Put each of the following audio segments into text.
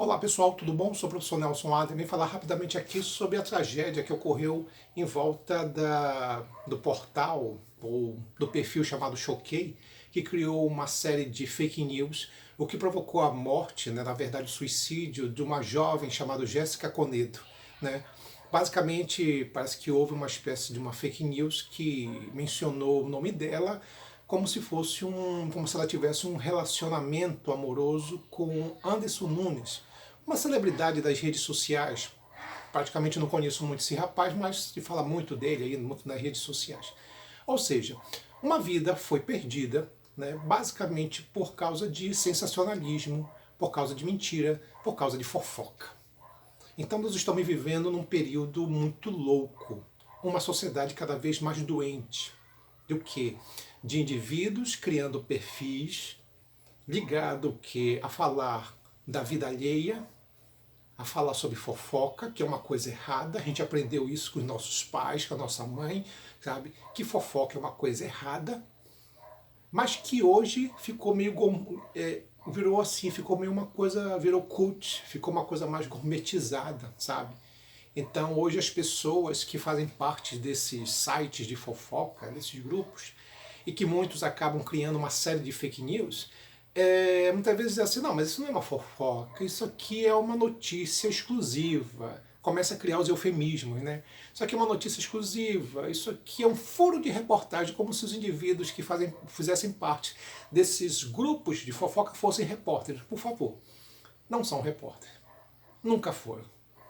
Olá pessoal, tudo bom? Sou o professor Nelson Adler. Vim falar rapidamente aqui sobre a tragédia que ocorreu em volta do portal ou do perfil chamado Choquei, que criou uma série de fake news, o que provocou a morte, na verdade o suicídio, de uma jovem chamada Jéssica Conedo. Né? Basicamente, parece que houve uma espécie de uma fake news que mencionou o nome dela como se fosse como se ela tivesse um relacionamento amoroso com Anderson Nunes, uma celebridade das redes sociais. Praticamente não conheço muito esse rapaz, mas se fala muito dele aí muito nas redes sociais. Ou seja, uma vida foi perdida, né, basicamente por causa de sensacionalismo, por causa de mentira, por causa de fofoca. Então nós estamos vivendo num período muito louco, uma sociedade cada vez mais doente. Do que? De indivíduos criando perfis ligado que a falar da vida alheia, a falar sobre fofoca, que é uma coisa errada. A gente aprendeu isso com os nossos pais, com a nossa mãe, sabe? Que fofoca é uma coisa errada, mas que hoje ficou meio virou assim, ficou meio uma coisa, virou cult, ficou uma coisa mais gourmetizada, sabe? Então hoje as pessoas que fazem parte desses sites de fofoca, desses grupos, e que muitos acabam criando uma série de fake news, muitas vezes dizem assim, não, mas isso não é uma fofoca, isso aqui é uma notícia exclusiva. Começa a criar os eufemismos, né? Isso aqui é uma notícia exclusiva, isso aqui é um furo de reportagem, como se os indivíduos que fizessem parte desses grupos de fofoca fossem repórteres. Por favor, não são repórteres. Nunca foram.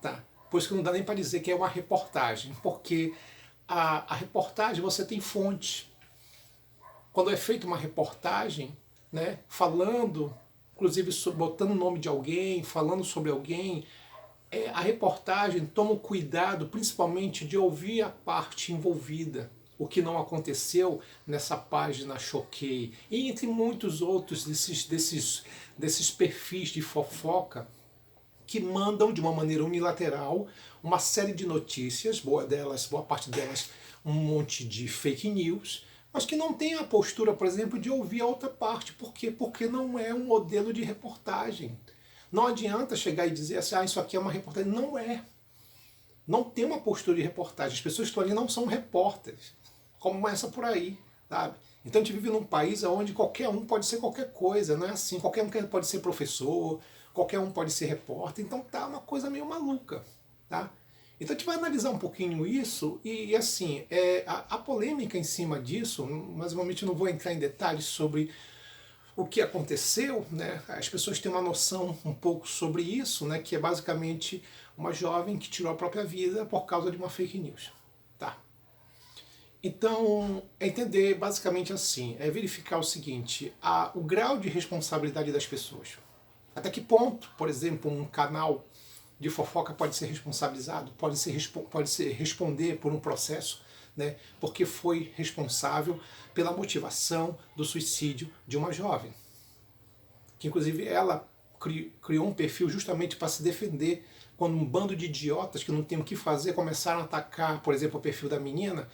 Tá? Por isso que não dá nem para dizer que é uma reportagem, porque a reportagem você tem fonte. Quando é feita uma reportagem, né, falando, inclusive botando o nome de alguém, falando sobre alguém, a reportagem toma o cuidado principalmente de ouvir a parte envolvida, o que não aconteceu nessa página Choquei, e entre muitos outros desses perfis de fofoca que mandam de uma maneira unilateral uma série de notícias, boa parte delas um monte de fake news, mas que não tem a postura, por exemplo, de ouvir a outra parte. Por quê? Porque não é um modelo de reportagem. Não adianta chegar e dizer assim, isso aqui é uma reportagem. Não é. Não tem uma postura de reportagem. As pessoas que estão ali não são repórteres. Começa por aí, sabe? Então a gente vive num país onde qualquer um pode ser qualquer coisa, não é assim? Qualquer um pode ser professor, qualquer um pode ser repórter, então tá uma coisa meio maluca, tá? Então a gente vai analisar um pouquinho isso e assim, a polêmica em cima disso, mas realmente não vou entrar em detalhes sobre o que aconteceu, né? As pessoas têm uma noção um pouco sobre isso, né? Que é basicamente uma jovem que tirou a própria vida por causa de uma fake news, tá? Então, é entender basicamente assim, é verificar o seguinte, o grau de responsabilidade das pessoas. Até que ponto, por exemplo, um canal de fofoca pode ser responsabilizado, pode ser responder por um processo, né, porque foi responsável pela motivação do suicídio de uma jovem. Que inclusive ela criou um perfil justamente para se defender quando um bando de idiotas que não tem o que fazer começaram a atacar, por exemplo, o perfil da menina,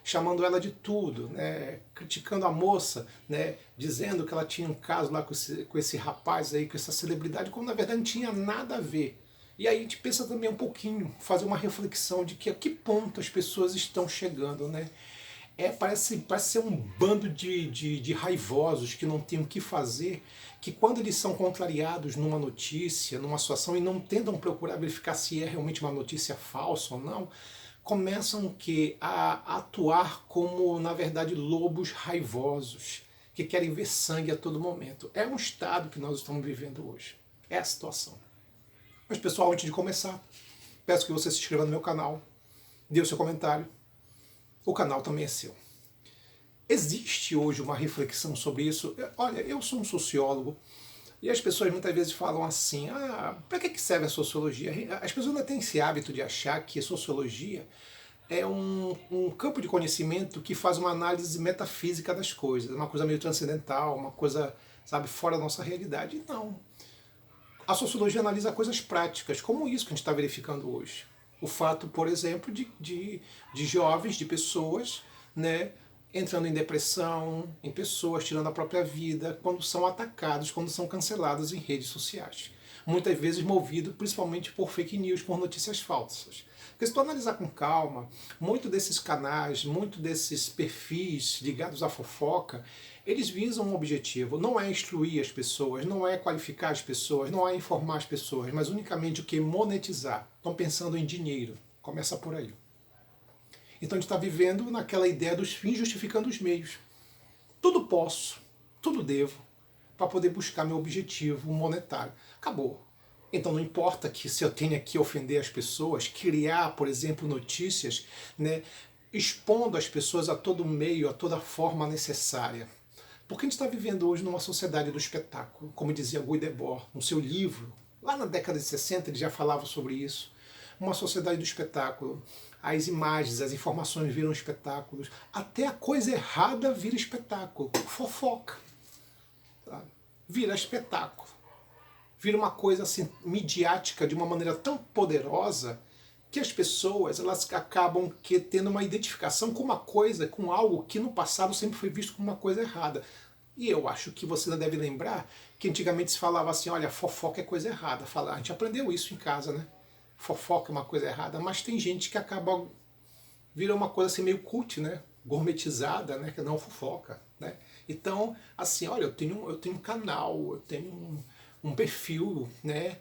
chamando ela de tudo, né, criticando a moça, né, dizendo que ela tinha um caso lá com esse rapaz aí, com essa celebridade, quando na verdade não tinha nada a ver. E aí a gente pensa também um pouquinho, fazer uma reflexão de que a que ponto as pessoas estão chegando, né? Parece ser um bando de raivosos que não tem o que fazer, que quando eles são contrariados numa notícia, numa situação, e não tentam procurar verificar se é realmente uma notícia falsa ou não, começam a atuar como, na verdade, lobos raivosos, que querem ver sangue a todo momento. É um estado que nós estamos vivendo hoje. É a situação. Mas pessoal, antes de começar, peço que você se inscreva no meu canal, dê o seu comentário. O canal também é seu. Existe hoje uma reflexão sobre isso? Olha, eu sou um sociólogo e as pessoas muitas vezes falam assim, para que serve a sociologia? As pessoas ainda têm esse hábito de achar que a sociologia é um campo de conhecimento que faz uma análise metafísica das coisas, uma coisa meio transcendental, uma coisa, sabe, fora da nossa realidade. Não. A sociologia analisa coisas práticas, como isso que a gente está verificando hoje. O fato, por exemplo, de jovens, de pessoas, né, entrando em depressão, em pessoas tirando a própria vida, quando são atacados, quando são cancelados em redes sociais. muitas vezes movido principalmente por fake news, por notícias falsas. Porque se tu analisar com calma, muito desses canais, muito desses perfis ligados à fofoca, eles visam um objetivo, não é instruir as pessoas, não é qualificar as pessoas, não é informar as pessoas, mas unicamente o que? Monetizar. Estão pensando em dinheiro. Começa por aí. Então a gente está vivendo naquela ideia dos fins justificando os meios. Tudo posso, tudo devo, para poder buscar meu objetivo monetário. Acabou. Então não importa que se eu tenha que ofender as pessoas, criar, por exemplo, notícias, né, expondo as pessoas a todo meio, a toda forma necessária. Porque a gente está vivendo hoje numa sociedade do espetáculo, como dizia Guy Debord no seu livro, lá na década de 60 ele já falava sobre isso. Uma sociedade do espetáculo. As imagens, as informações viram espetáculos. Até a coisa errada vira espetáculo. Fofoca. Tá? Vira espetáculo. Vira uma coisa assim, midiática de uma maneira tão poderosa que as pessoas elas acabam tendo uma identificação com uma coisa, com algo que no passado sempre foi visto como uma coisa errada. E eu acho que você ainda deve lembrar que antigamente se falava assim, olha, fofoca é coisa errada. A gente aprendeu isso em casa, né? Fofoca é uma coisa errada, mas tem gente que acaba vira uma coisa assim meio cult, né? Gourmetizada, né? Que não fofoca, né? Então, assim, olha, eu tenho um canal, eu tenho um perfil, né?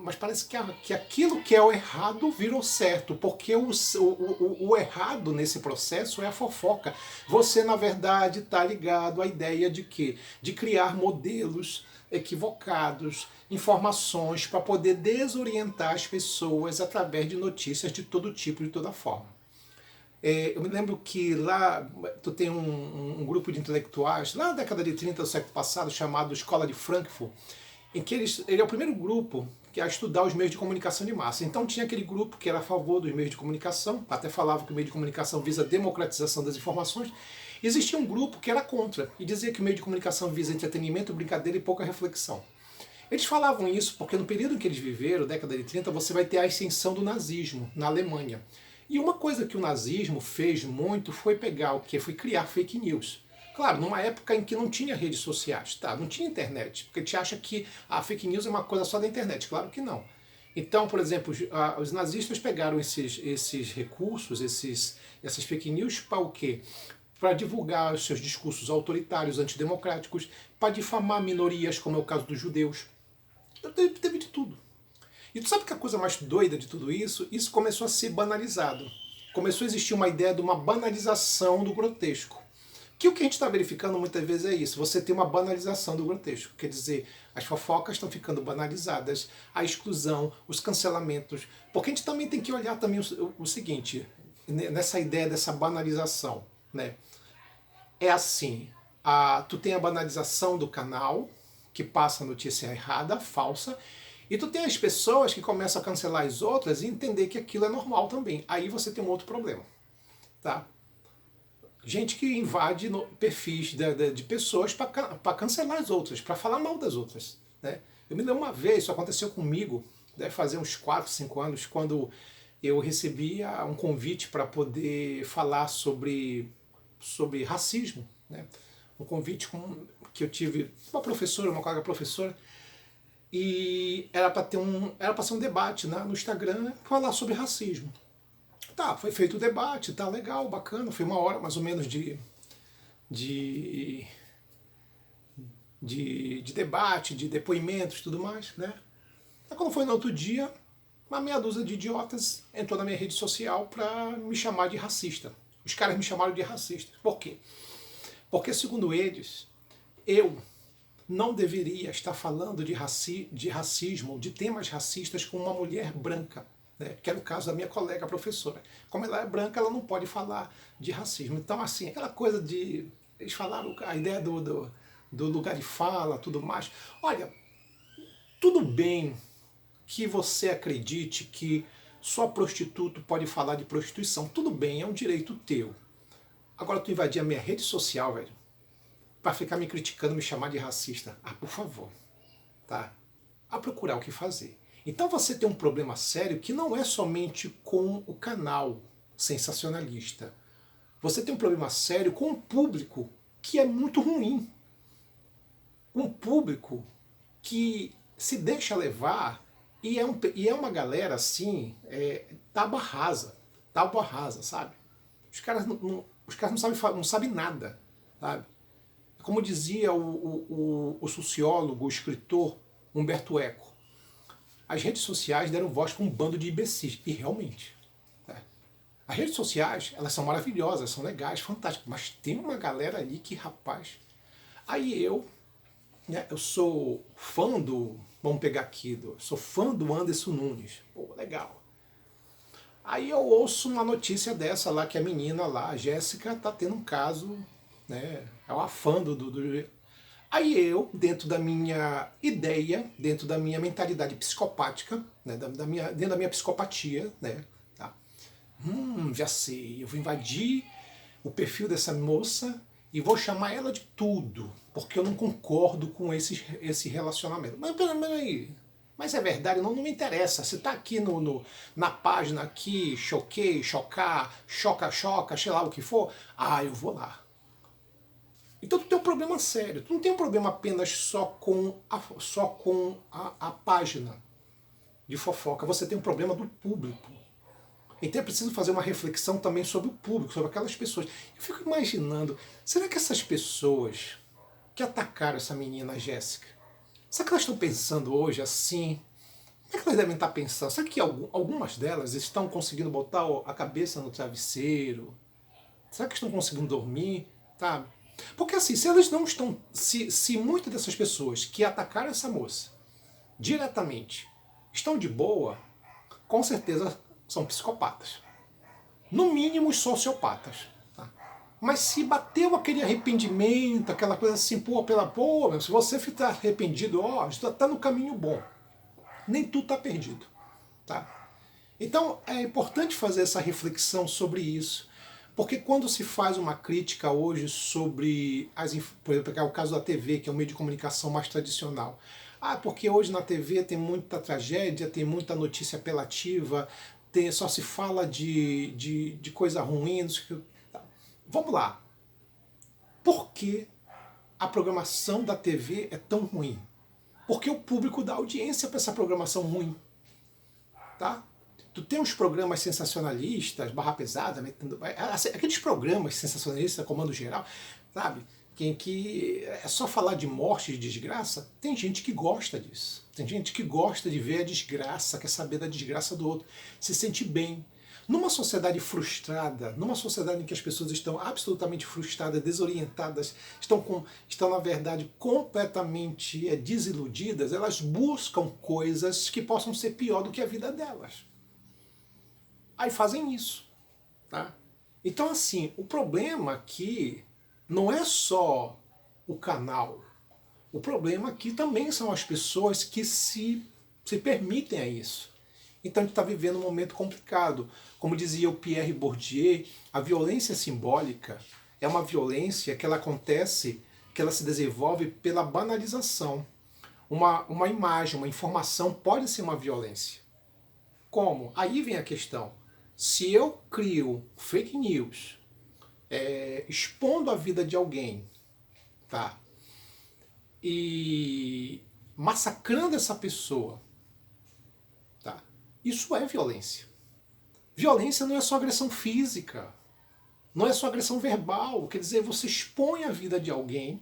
Mas parece que aquilo que é o errado virou certo, porque o errado nesse processo é a fofoca. Você, na verdade, está ligado à ideia de quê? De criar modelos equivocados, informações para poder desorientar as pessoas através de notícias de todo tipo, de toda forma. Eu me lembro que lá tu tem um grupo de intelectuais, lá na década de 30 do século passado, chamado Escola de Frankfurt, em que ele é o primeiro grupo que é a estudar os meios de comunicação de massa. Então tinha aquele grupo que era a favor dos meios de comunicação, até falava que o meio de comunicação visa a democratização das informações. Existia um grupo que era contra e dizia que o meio de comunicação visa entretenimento, brincadeira e pouca reflexão. Eles falavam isso porque no período em que eles viveram, década de 30, você vai ter a ascensão do nazismo na Alemanha. E uma coisa que o nazismo fez muito foi pegar o que? Foi criar fake news. Claro, numa época em que não tinha redes sociais, tá? Não tinha internet, porque a gente acha que a fake news é uma coisa só da internet. Claro que não. Então, por exemplo, os nazistas pegaram esses recursos, essas fake news para o quê? Para divulgar os seus discursos autoritários, antidemocráticos, para difamar minorias, como é o caso dos judeus. Então, teve de tudo. E tu sabe que a coisa mais doida de tudo isso? Isso começou a ser banalizado. Começou a existir uma ideia de uma banalização do grotesco. Que o que a gente está verificando muitas vezes é isso. Você tem uma banalização do grotesco. Quer dizer, as fofocas estão ficando banalizadas, a exclusão, os cancelamentos. Porque a gente também tem que olhar também o seguinte, nessa ideia dessa banalização, né? É assim, tu tem a banalização do canal, que passa a notícia errada, falsa, e tu tem as pessoas que começam a cancelar as outras e entender que aquilo é normal também. Aí você tem um outro problema, tá? Gente que invade perfis de pessoas para cancelar as outras, para falar mal das outras, né? Eu me lembro uma vez, isso aconteceu comigo, deve fazer uns 4, 5 anos, quando eu recebia um convite para poder falar sobre racismo, né? Um convite que eu tive uma professora, uma colega professora, e era para ser um debate, né, no Instagram, falar sobre racismo. Tá, foi feito o debate, tá legal, bacana, foi uma hora mais ou menos de, de debate, de depoimentos e tudo mais, né? Aí quando foi no outro dia, uma meia dúzia de idiotas entrou na minha rede social para me chamar de racista. Os caras me chamaram de racista. Por quê? Porque, segundo eles, eu não deveria estar falando de racismo, de temas racistas com uma mulher branca, né? Que era o caso da minha colega professora. Como ela é branca, ela não pode falar de racismo. Então, assim, aquela coisa de... Eles falaram a ideia do lugar de fala, tudo mais. Olha, tudo bem que você acredite que só prostituto pode falar de prostituição. Tudo bem, é um direito teu. Agora tu invadir a minha rede social, velho, para ficar me criticando, me chamar de racista. Ah, por favor, tá? A procurar o que fazer. Então você tem um problema sério que não é somente com o canal sensacionalista. Você tem um problema sério com o público que é muito ruim. Um público que se deixa levar e é uma galera assim, tábua rasa, sabe? Os caras não sabem nada, sabe? Como dizia o sociólogo, o escritor Humberto Eco, as redes sociais deram voz para um bando de imbecis, e realmente. Né? As redes sociais, elas são maravilhosas, são legais, fantásticas, mas tem uma galera ali que, rapaz... Aí eu sou fã do, vamos pegar aqui, sou fã do Anderson Nunes, pô, legal. Aí eu ouço uma notícia dessa lá, que a menina lá, a Jéssica, tá tendo um caso, né, é uma fã do... Aí eu, dentro da minha ideia, dentro da minha mentalidade psicopática, né, dentro da minha psicopatia, né, tá? Já sei, eu vou invadir o perfil dessa moça e vou chamar ela de tudo, porque eu não concordo com esse relacionamento. Mas peraí, mas é verdade, não me interessa. Se tá aqui na página aqui, choquei, chocar, choca, sei lá o que for, eu vou lá. Então tu tem um problema sério. Tu não tem um problema apenas só com a página de fofoca. Você tem um problema do público. Então é preciso fazer uma reflexão também sobre o público, sobre aquelas pessoas. Eu fico imaginando, será que essas pessoas que atacaram essa menina Jéssica, será que elas estão pensando hoje assim? Como é que elas devem estar pensando? Será que algumas delas estão conseguindo botar a cabeça no travesseiro? Será que estão conseguindo dormir? Tá? Porque assim, se elas não estão. Se muitas dessas pessoas que atacaram essa moça diretamente estão de boa, com certeza são psicopatas. No mínimo, sociopatas. Tá? Mas se bateu aquele arrependimento, aquela coisa assim, se você ficar arrependido, já está no caminho bom. Nem tudo está perdido. Tá? Então é importante fazer essa reflexão sobre isso. Porque quando se faz uma crítica hoje sobre, por exemplo, o caso da TV, que é um meio de comunicação mais tradicional. Porque hoje na TV tem muita tragédia, tem muita notícia apelativa, só se fala de coisa ruim. Vamos lá. Por que a programação da TV é tão ruim? Porque o público dá audiência para essa programação ruim. Tá? Tu tem uns programas sensacionalistas, barra pesada, aqueles programas sensacionalistas, comando geral, sabe? Que é só falar de morte e de desgraça. Tem gente que gosta disso. Tem gente que gosta de ver a desgraça, quer saber da desgraça do outro, se sente bem. Numa sociedade frustrada, numa sociedade em que as pessoas estão absolutamente frustradas, desorientadas, estão na verdade completamente desiludidas, elas buscam coisas que possam ser pior do que a vida delas. Aí fazem isso. Tá? Então assim, o problema aqui não é só o canal. O problema aqui também são as pessoas que se permitem a isso. Então a gente está vivendo um momento complicado. Como dizia o Pierre Bourdieu, a violência simbólica é uma violência que ela acontece, que ela se desenvolve pela banalização. Uma imagem, uma informação pode ser uma violência. Como? Aí vem a questão. Se eu crio fake news, expondo a vida de alguém, tá? E massacrando essa pessoa, tá? Isso é violência. Violência não é só agressão física, não é só agressão verbal. Quer dizer, você expõe a vida de alguém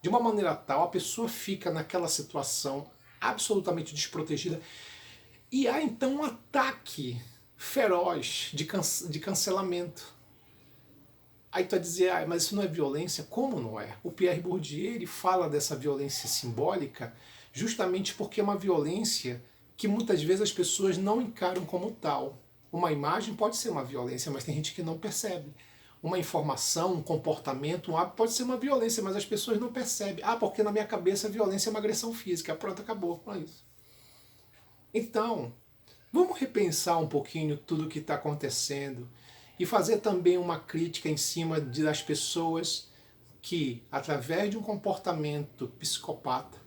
de uma maneira tal, a pessoa fica naquela situação absolutamente desprotegida. E há então um ataque feroz de cancelamento. Aí tu vai dizer, mas isso não é violência? Como não é? O Pierre Bourdieu ele fala dessa violência simbólica justamente porque é uma violência que muitas vezes as pessoas não encaram como tal. Uma imagem pode ser uma violência, mas tem gente que não percebe. Uma informação, um comportamento, um hábito pode ser uma violência, mas as pessoas não percebem. Porque na minha cabeça a violência é uma agressão física. Pronto, acabou com isso. Então, vamos repensar um pouquinho tudo o que está acontecendo e fazer também uma crítica em cima das pessoas que, através de um comportamento psicopata,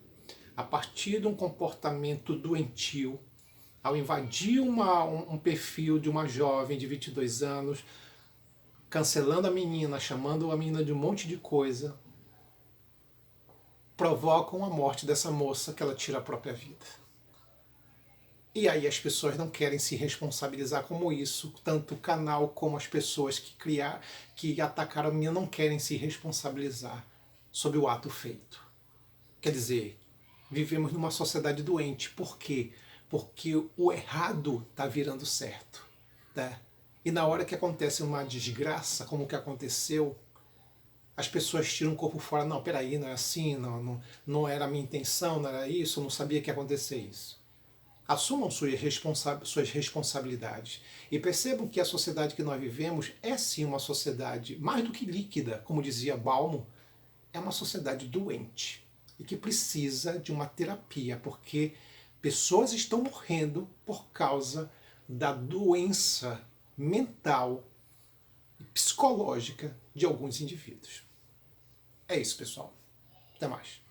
a partir de um comportamento doentio, ao invadir um perfil de uma jovem de 22 anos, cancelando a menina, chamando a menina de um monte de coisa, provocam a morte dessa moça, que ela tira a própria vida. E aí as pessoas não querem se responsabilizar como isso, tanto o canal como as pessoas que atacaram a menina não querem se responsabilizar sobre o ato feito. Quer dizer, vivemos numa sociedade doente. Por quê? Porque o errado está virando certo. Tá? E na hora que acontece uma desgraça, como o que aconteceu, as pessoas tiram o corpo fora. Não, peraí, não é assim, não era a minha intenção, não era isso, eu não sabia que ia acontecer isso. Assumam suas responsabilidades e percebam que a sociedade que nós vivemos é sim uma sociedade mais do que líquida, como dizia Balmo, é uma sociedade doente e que precisa de uma terapia, porque pessoas estão morrendo por causa da doença mental e psicológica de alguns indivíduos. É isso, pessoal. Até mais.